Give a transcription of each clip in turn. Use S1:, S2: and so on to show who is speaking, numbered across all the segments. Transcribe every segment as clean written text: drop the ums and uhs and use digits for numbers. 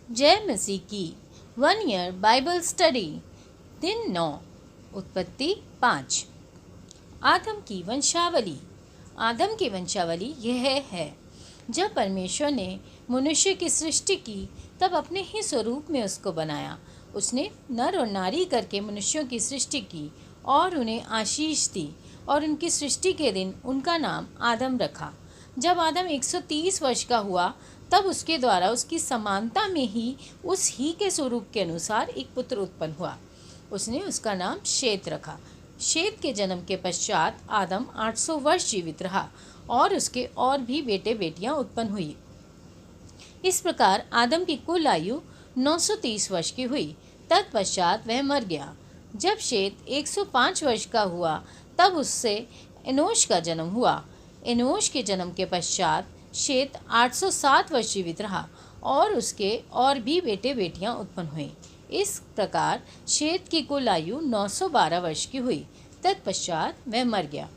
S1: जय मसीह की 1 year Bible study. दिन 9। उत्पत्ति 5। आदम की वंशावली। आदम की वंशावली यह है। जब परमेश्वर ने मनुष्य की सृष्टि की तब अपने ही स्वरूप में उसको बनाया। उसने नर और नारी करके मनुष्यों की सृष्टि की और उन्हें आशीष दी और उनकी सृष्टि के दिन उनका नाम आदम रखा। जब आदम 130 वर्ष का हुआ तब उसके द्वारा उसकी समानता में ही उस ही के स्वरूप के अनुसार एक पुत्र उत्पन्न हुआ। उसने उसका नाम शेत रखा। शेत के जन्म के पश्चात आदम 800 वर्ष जीवित रहा और उसके और भी बेटे बेटियां उत्पन्न हुई। इस प्रकार आदम की कुल आयु 930 वर्ष की हुई। तत्पश्चात वह मर गया। जब शेत 105 वर्ष का हुआ तब उससे एनोश का जन्म हुआ। एनोश के जन्म के पश्चात शेत 807 वर्ष जीवित रहा और उसके और भी बेटे बेटियां उत्पन्न हुई। इस प्रकार शेत की कुल आयु 912 वर्ष की हुई। तत्पश्चात वह मर गया।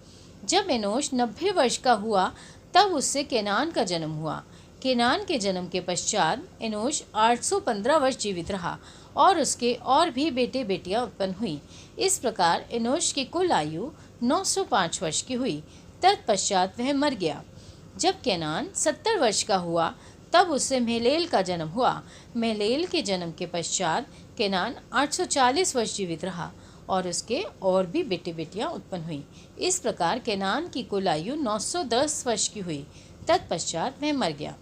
S1: जब एनोश 90 वर्ष का हुआ तब उससे केनान का जन्म हुआ। केनान के जन्म के पश्चात एनोश 815 वर्ष जीवित रहा और उसके और भी बेटे बेटियां उत्पन्न हुई। इस प्रकार एनोश की कुल आयु 905 वर्ष की हुई। तत्पश्चात वह मर गया। जब केनान 70 वर्ष का हुआ तब उससे महलेल का जन्म हुआ। महलेल के जन्म के पश्चात केनान 840 वर्ष जीवित रहा और उसके और भी बेटे बेटियां उत्पन्न हुई। इस प्रकार केनान की कुल आयु 910 वर्ष की हुई। तत्पश्चात वह मर गया।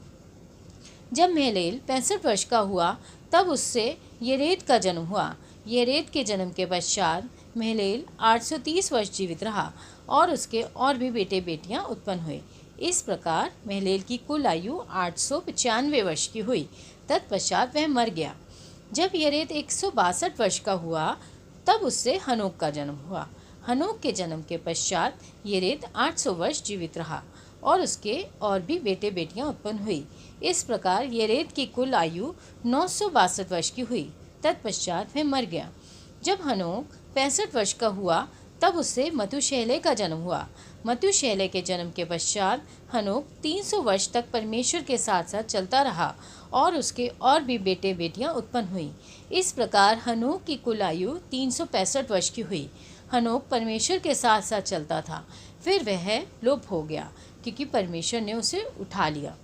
S1: जब महलेल 65 वर्ष का हुआ तब उससे येरेद का जन्म हुआ। येरेद के जन्म के पश्चात महलेल 830 वर्ष जीवित रहा और उसके और भी बेटे बेटियां उत्पन्न हुए। इस प्रकार महलेल की कुल आयु 895 वर्ष की हुई। तत्पश्चात वह मर गया। जब येरेद 162 वर्ष का हुआ तब उससे हनोक का जन्म हुआ। हनोक के जन्म के पश्चात येरेद 800 वर्ष जीवित रहा और उसके और भी बेटे बेटियां उत्पन्न हुई। इस प्रकार येरेद की कुल आयु 962 वर्ष की हुई। तत्पश्चात वह मर गया। जब हनोक 65 वर्ष का हुआ तब उससे मतुशेलह का जन्म हुआ। मतुशेलह के जन्म के पश्चात हनोक 300 वर्ष तक परमेश्वर के साथ साथ चलता रहा और उसके और भी बेटे बेटियां उत्पन्न हुई। इस प्रकार हनोक की कुल आयु 365 वर्ष की हुई। हनोक परमेश्वर के साथ साथ चलता था, फिर वह लोप हो गया क्योंकि परमेश्वर ने उसे उठा लिया।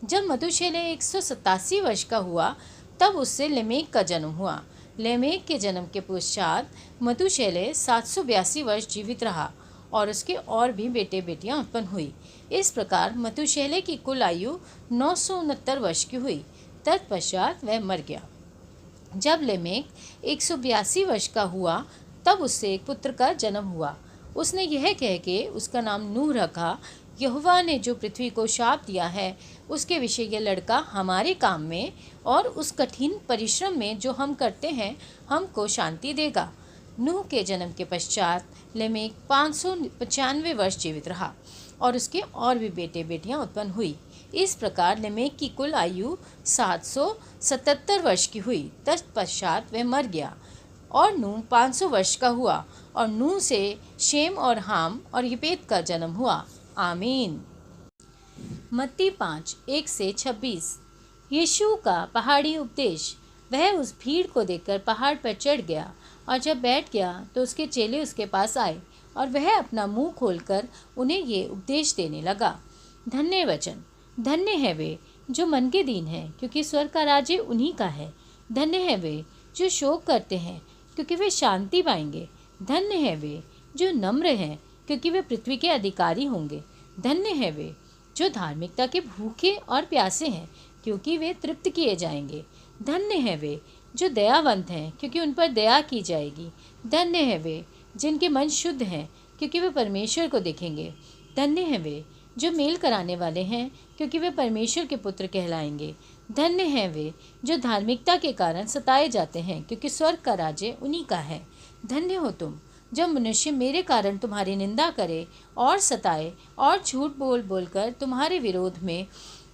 S1: जब मतुशेलह 187 वर्ष का हुआ तब उससे लेमेक का जन्म हुआ। लेमेक के जन्म के पश्चात मतुशेलह 782 वर्ष जीवित रहा और उसके और भी बेटे बेटियां उत्पन्न हुई। इस प्रकार मतुशेलह की कुल आयु 969 वर्ष की हुई। तत्पश्चात वह मर गया। जब लेमेक 182 वर्ष का हुआ तब उससे एक पुत्र का जन्म हुआ। उसने यह कह के उसका नाम नूह रखा, यहोवा ने जो पृथ्वी को शाप दिया है उसके विषय यह लड़का हमारे काम में और उस कठिन परिश्रम में जो हम करते हैं हमको शांति देगा। नूह के जन्म के पश्चात लेमेक 595 वर्ष जीवित रहा और उसके और भी बेटे बेटियां उत्पन्न हुई। इस प्रकार लेमेक की कुल आयु 777 वर्ष की हुई। तत्पश्चात वह मर गया और नूह 500 वर्ष का हुआ और नूह से शेम और हाम और यपेत का जन्म हुआ। आमीन। मत्ती 5:1-26। यीशु का पहाड़ी उपदेश। वह उस भीड़ को देखकर पहाड़ पर चढ़ गया और जब बैठ गया तो उसके चेले उसके पास आए और वह अपना मुंह खोलकर उन्हें ये उपदेश देने लगा। धन्य वचन। धन्य है वे जो मन के दीन हैं क्योंकि स्वर्ग का राज्य उन्हीं का है। धन्य है वे जो शोक करते हैं क्योंकि वे शांति पाएंगे। धन्य है वे जो नम्र हैं क्योंकि वे पृथ्वी के अधिकारी होंगे। धन्य है वे जो धार्मिकता के भूखे और प्यासे हैं क्योंकि वे तृप्त किए जाएंगे। धन्य है वे जो दयावंत हैं क्योंकि उन पर दया की जाएगी। धन्य है वे जिनके मन शुद्ध हैं क्योंकि वे परमेश्वर को देखेंगे। धन्य है वे जो मेल कराने वाले हैं क्योंकि वे परमेश्वर के पुत्र कहलाएंगे। धन्य है वे जो धार्मिकता के कारण सताए जाते हैं क्योंकि स्वर्ग का राज्य उन्हीं का है। धन्य हो तुम जब मनुष्य मेरे कारण तुम्हारी निंदा करे और सताए और झूठ बोल बोलकर तुम्हारे विरोध में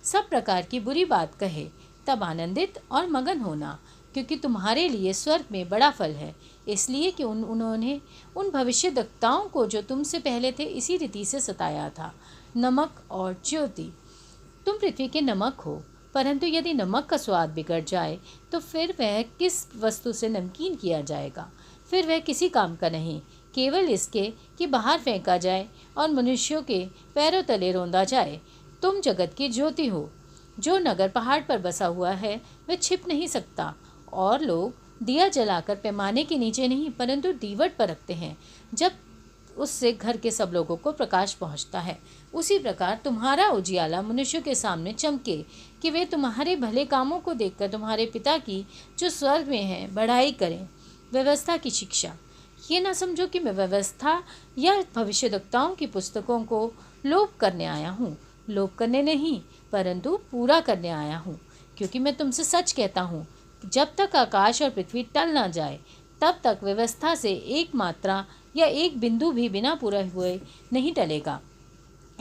S1: सब प्रकार की बुरी बात कहे, तब आनंदित और मगन होना क्योंकि तुम्हारे लिए स्वर्ग में बड़ा फल है। इसलिए कि उन्होंने उन भविष्यद्वक्ताओं को जो तुमसे पहले थे इसी रीति से सताया था। नमक और ज्योति। तुम पृथ्वी के नमक हो, परंतु यदि नमक का स्वाद बिगड़ जाए तो फिर वह किस वस्तु से नमकीन किया जाएगा? फिर वह किसी काम का नहीं, केवल इसके कि बाहर फेंका जाए और मनुष्यों के पैरों तले रौंदा जाए। तुम जगत की ज्योति हो। जो नगर पहाड़ पर बसा हुआ है वह छिप नहीं सकता, और लोग दिया जलाकर पैमाने के नीचे नहीं परंतु दीवट पर रखते हैं, जब उससे घर के सब लोगों को प्रकाश पहुंचता है। उसी प्रकार तुम्हारा उजियाला मनुष्यों के सामने चमके, कि वे तुम्हारे भले कामों को देखकर तुम्हारे पिता की जो स्वर्ग में है बड़ाई करें। व्यवस्था की शिक्षा। ये ना समझो कि मैं व्यवस्था या भविष्यद्वक्ताओं की पुस्तकों को लोप करने आया हूँ। लोप करने नहीं, परंतु पूरा करने आया हूँ। क्योंकि मैं तुमसे सच कहता हूँ, जब तक आकाश और पृथ्वी टल ना जाए, तब तक व्यवस्था से एक मात्रा या एक बिंदु भी बिना पूरा हुए नहीं टलेगा।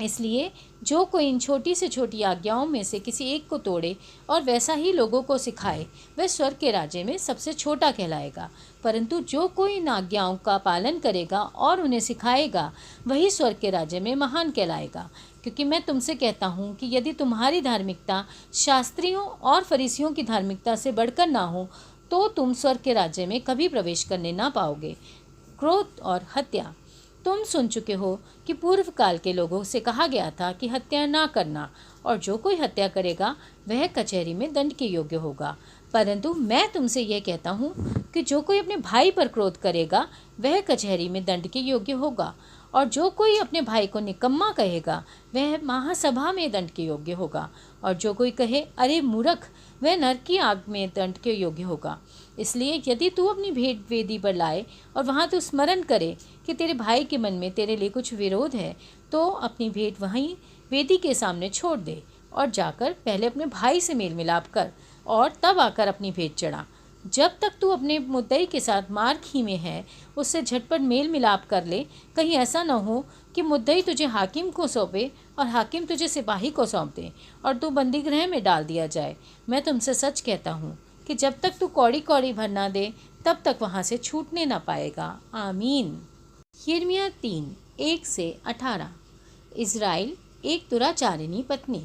S1: इसलिए जो कोई इन छोटी से छोटी आज्ञाओं में से किसी एक को तोड़े और वैसा ही लोगों को सिखाए, वह स्वर्ग के राज्य में सबसे छोटा कहलाएगा। परंतु जो कोई इन आज्ञाओं का पालन करेगा और उन्हें सिखाएगा, वही स्वर्ग के राज्य में महान कहलाएगा। क्योंकि मैं तुमसे कहता हूँ कि यदि तुम्हारी धार्मिकता शास्त्रियों और फरीसियों की धार्मिकता से बढ़कर ना हो, तो तुम स्वर्ग के राज्य में कभी प्रवेश करने ना पाओगे। क्रोध और हत्या। तुम सुन चुके हो कि पूर्व काल के लोगों से कहा गया था कि हत्या ना करना, और जो कोई हत्या करेगा वह कचहरी में दंड के योग्य होगा। परंतु मैं तुमसे यह कहता हूँ कि जो कोई अपने भाई पर क्रोध करेगा वह कचहरी में दंड के योग्य होगा, और जो कोई अपने भाई को निकम्मा कहेगा वह महासभा में दंड के योग्य होगा, और जो कोई कहे अरे मूर्ख, वह नरक की आग में दंड के योग्य होगा। इसलिए यदि तू अपनी भेंट वेदी पर लाए और वहाँ तू स्मरण करे कि तेरे भाई के मन में तेरे लिए कुछ विरोध है, तो अपनी भेंट वहीं वेदी के सामने छोड़ दे और जाकर पहले अपने भाई से मेल मिलाप कर और तब आकर अपनी भेंट चढ़ा। जब तक तू अपने मुद्दई के साथ मार्ग ही में है, उससे झटपट मेल मिलाप कर ले। कहीं ऐसा न हो कि मुद्दई तुझे हाकिम को सौंपे और हाकिम तुझे सिपाही को सौंप दे और तू बंदीगृह में डाल दिया जाए। मैं तुमसे सच कहता हूँ कि जब तक तू कौड़ी कौड़ी भर ना दे, तब तक वहाँ से छूटने ना पाएगा। आमीन। यिर्मयाह 3:1-18। इज़राइल एक दुराचारिणी पत्नी।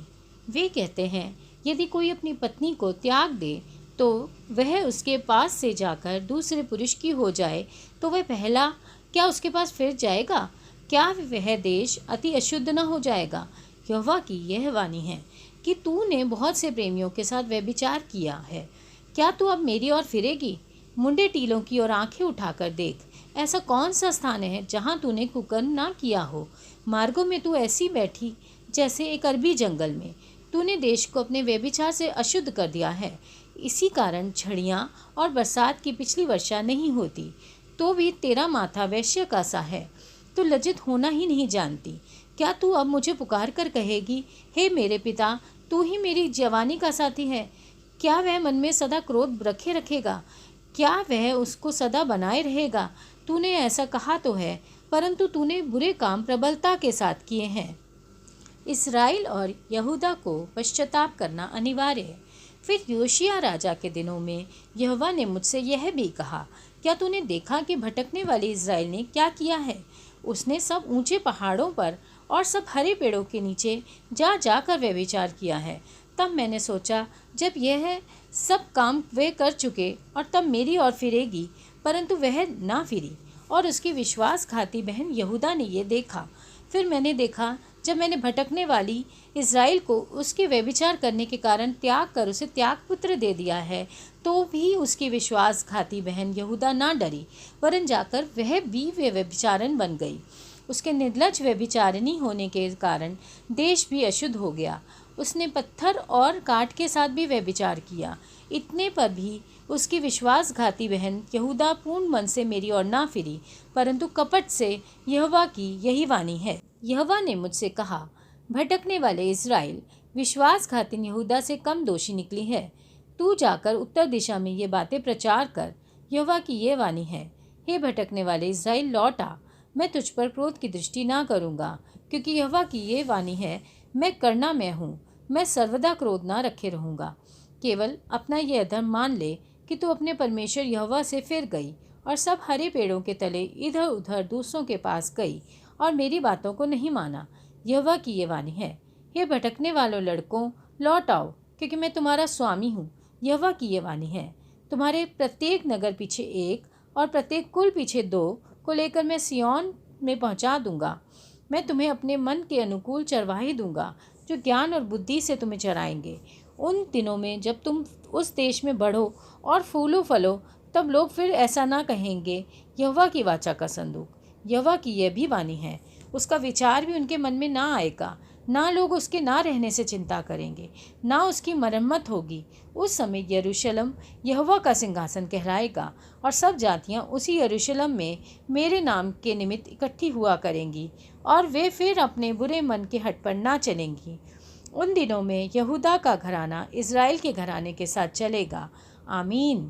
S1: वे कहते हैं, यदि कोई अपनी पत्नी को त्याग दे तो वह उसके पास से जाकर दूसरे पुरुष की हो जाए, तो वह पहला क्या उसके पास फिर जाएगा? क्या वह देश अति अशुद्ध न हो जाएगा? यहोवा की यह वाणी है कि तूने बहुत से प्रेमियों के साथ व्यभिचार किया है। क्या तू अब मेरी ओर फिरेगी? मुंडे टीलों की ओर आंखें उठाकर देख। ऐसा कौन सा स्थान है जहाँ तूने कुकर्म ना किया हो? मार्गों में तू ऐसी बैठी जैसे एक अरबी जंगल में। तूने देश को अपने व्यभिचार से अशुद्ध कर दिया है। इसी कारण झड़ियाँ और बरसात की पिछली वर्षा नहीं होती, तो भी तेरा माथा वैश्य का सा है। तू लज्जित होना ही नहीं जानती। क्या तू अब मुझे पुकार कर कहेगी, हे मेरे पिता, तू ही मेरी जवानी का साथी है? क्या वह मन में सदा क्रोध रखे रखेगा? क्या वह उसको सदा बनाए रहेगा? तूने ऐसा कहा तो है, परंतु तूने बुरे काम प्रबलता के साथ किए हैं। इस्राएल और यहूदा को पश्चाताप करना अनिवार्य है। फिर योशिया राजा के दिनों में यहोवा ने मुझसे यह भी कहा, क्या तूने देखा कि भटकने वाले इज़राइल ने क्या किया है? उसने सब ऊंचे पहाड़ों पर और सब हरे पेड़ों के नीचे जा जाकर व्यभिचार किया है। तब मैंने सोचा, जब यह सब काम वे कर चुके और तब मेरी ओर फिरेगी, परंतु वह ना फिरी। और उसकी विश्वासघाती बहन यहूदा ने ये देखा। फिर मैंने देखा, जब मैंने भटकने वाली इज़राइल को उसके व्यभिचार करने के कारण त्याग कर उसे त्यागपुत्र दे दिया है, तो भी उसकी विश्वासघाती बहन यहूदा ना डरी, वरन जाकर वह भी व्यभिचारन बन गई। उसके निर्लज्ज व्यभिचारिणी होने के कारण देश भी अशुद्ध हो गया। उसने पत्थर और काठ के साथ भी व्यभिचार किया। इतने पर भी उसकी विश्वासघाती बहन यहूदा पूर्ण मन से मेरी ओर ना फिरी, परंतु कपट से। यहोवा की यही वाणी है। यहोवा ने मुझसे कहा, भटकने वाले इज़राइल विश्वासघाती यहूदा से कम दोषी निकली है। तू जाकर उत्तर दिशा में ये बातें प्रचार कर। यहोवा की ये वाणी है, हे भटकने वाले इज़राइल, लौट आ। मैं तुझ पर क्रोध की दृष्टि ना करूँगा, क्योंकि यहोवा की ये वाणी है, मैं करना मैं हूँ, मैं सर्वदा क्रोध ना रखे रहूँगा। केवल अपना ये अधर्म मान ले कि तू अपने परमेश्वर यहोवा से फिर गई और सब हरे पेड़ों के तले इधर उधर दूसरों के पास गई और मेरी बातों को नहीं माना। यहोवा की ये वाणी है, हे भटकने वालों लड़कों, लौट आओ, क्योंकि मैं तुम्हारा स्वामी हूँ। यहोवा की ये वाणी है, तुम्हारे प्रत्येक नगर पीछे एक और प्रत्येक कुल पीछे 2 को लेकर मैं सिय्योन में पहुँचा दूँगा। मैं तुम्हें अपने मन के अनुकूल चरवाहे दूँगा, जो ज्ञान और बुद्धि से तुम्हें चराएंगे। उन दिनों में जब तुम उस देश में बढ़ो और फूलो फलो, तब लोग फिर ऐसा ना कहेंगे, यहोवा की वाचा का संदूक। यहोवा की यह भी वाणी है, उसका विचार भी उनके मन में ना आएगा। ना लोग उसके ना रहने से चिंता करेंगे, ना उसकी मरम्मत होगी। उस समय यरूशलेम यहोवा का सिंहासन कहलाएगा और सब जातियां उसी यरूशलेम में मेरे नाम के निमित्त इकट्ठी हुआ करेंगी, और वे फिर अपने बुरे मन के हट पर ना चलेंगी। उन दिनों में यहूदा का घराना इज़राइल के घराने के साथ चलेगा। आमीन।